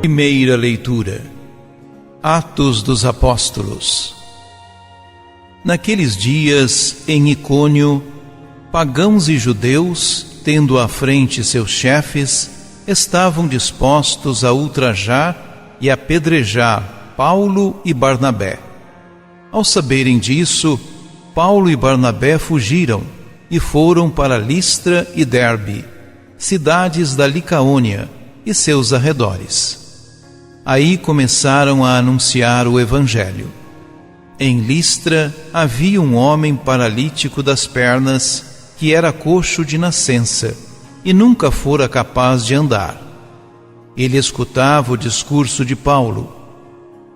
Primeira leitura. Atos dos Apóstolos. Naqueles dias, em Icônio, pagãos e judeus, tendo à frente seus chefes, estavam dispostos a ultrajar e apedrejar Paulo e Barnabé. Ao saberem disso, Paulo e Barnabé fugiram e foram para Listra e Derbe, cidades da Licaônia e seus arredores. Aí começaram a anunciar o Evangelho. Em Listra havia um homem paralítico das pernas, que era coxo de nascença e nunca fora capaz de andar. Ele escutava o discurso de Paulo,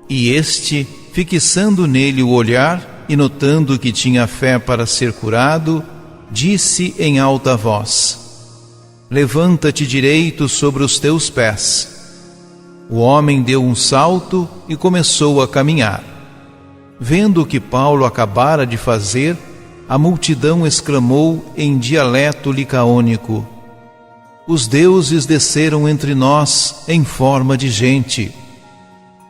e este, fixando nele o olhar e notando que tinha fé para ser curado, disse em alta voz: Levanta-te direito sobre os teus pés. O homem deu um salto e começou a caminhar. Vendo o que Paulo acabara de fazer, a multidão exclamou em dialeto licaônico: Os deuses desceram entre nós em forma de gente.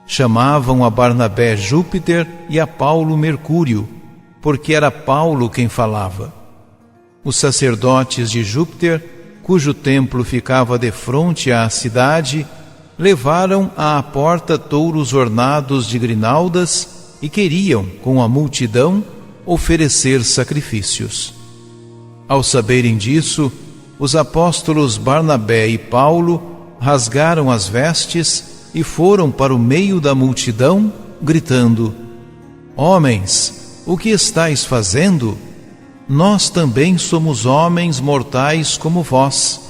Chamavam a Barnabé Júpiter e a Paulo Mercúrio, porque era Paulo quem falava. Os sacerdotes de Júpiter, cujo templo ficava defronte à cidade, levaram à porta touros ornados de grinaldas e queriam, com a multidão, oferecer sacrifícios. Ao saberem disso, os apóstolos Barnabé e Paulo rasgaram as vestes e foram para o meio da multidão, gritando: Homens, o que estáis fazendo? Nós também somos homens mortais como vós,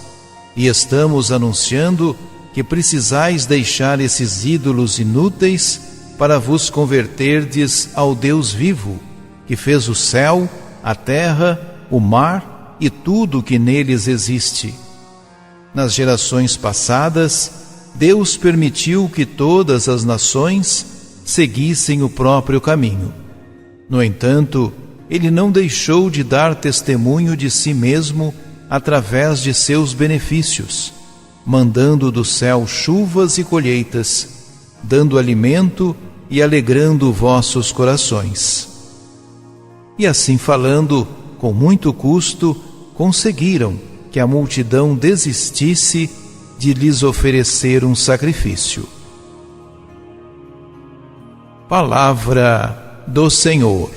e estamos anunciando que precisais deixar esses ídolos inúteis para vos converterdes ao Deus vivo, que fez o céu, a terra, o mar e tudo o que neles existe. Nas gerações passadas, Deus permitiu que todas as nações seguissem o próprio caminho. No entanto, Ele não deixou de dar testemunho de si mesmo através de seus benefícios, mandando do céu chuvas e colheitas, dando alimento e alegrando vossos corações. E assim falando, com muito custo, conseguiram que a multidão desistisse de lhes oferecer um sacrifício. Palavra do Senhor.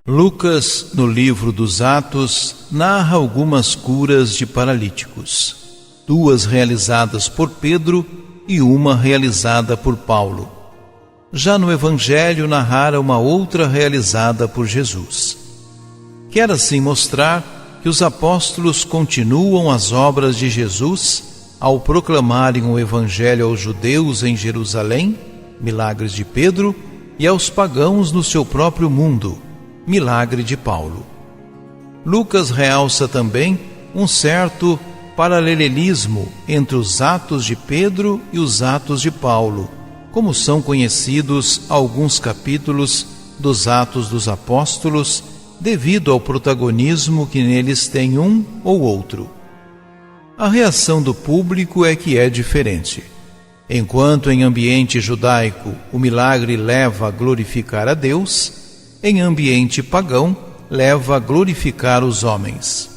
Lucas, no livro dos Atos, narra algumas curas de paralíticos, 2 realizadas por Pedro e 1 realizada por Paulo. Já no Evangelho narra uma outra realizada por Jesus. Quer assim mostrar que os apóstolos continuam as obras de Jesus ao proclamarem o Evangelho aos judeus em Jerusalém, milagres de Pedro, e aos pagãos no seu próprio mundo, milagre de Paulo. Lucas realça também um certo paralelismo entre os Atos de Pedro e os Atos de Paulo, como são conhecidos alguns capítulos dos Atos dos Apóstolos, devido ao protagonismo que neles tem um ou outro. A reação do público é que é diferente. Enquanto em ambiente judaico o milagre leva a glorificar a Deus, em ambiente pagão, leva a glorificar os homens.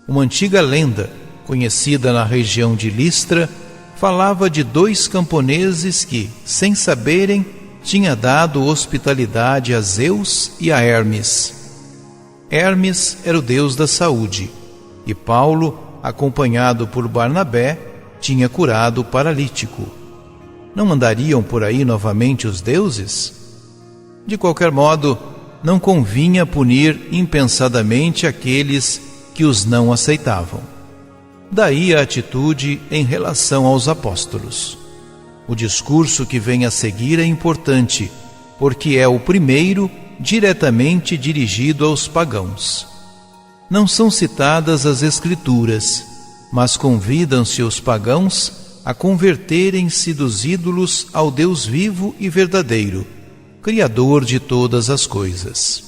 Uma antiga lenda, conhecida na região de Listra, falava de 2 camponeses que, sem saberem, tinham dado hospitalidade a Zeus e a Hermes. Hermes era o deus da saúde, e Paulo, acompanhado por Barnabé, tinha curado o paralítico. Não andariam por aí novamente os deuses? De qualquer modo, não convinha punir impensadamente aqueles que os não aceitavam. Daí a atitude em relação aos apóstolos. O discurso que vem a seguir é importante, porque é o primeiro diretamente dirigido aos pagãos. não são citadas as Escrituras, mas convidam-se os pagãos a converterem-se dos ídolos ao Deus vivo e verdadeiro, Criador de todas as coisas.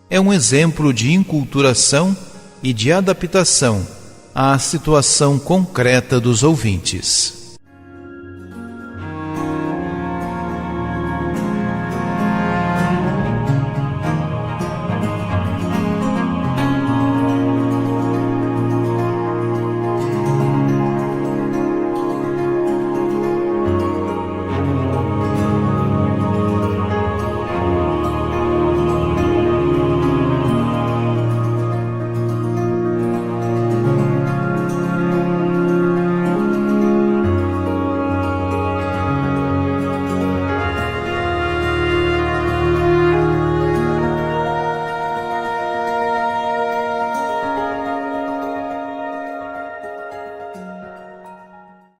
É um exemplo de inculturação e de adaptação à situação concreta dos ouvintes.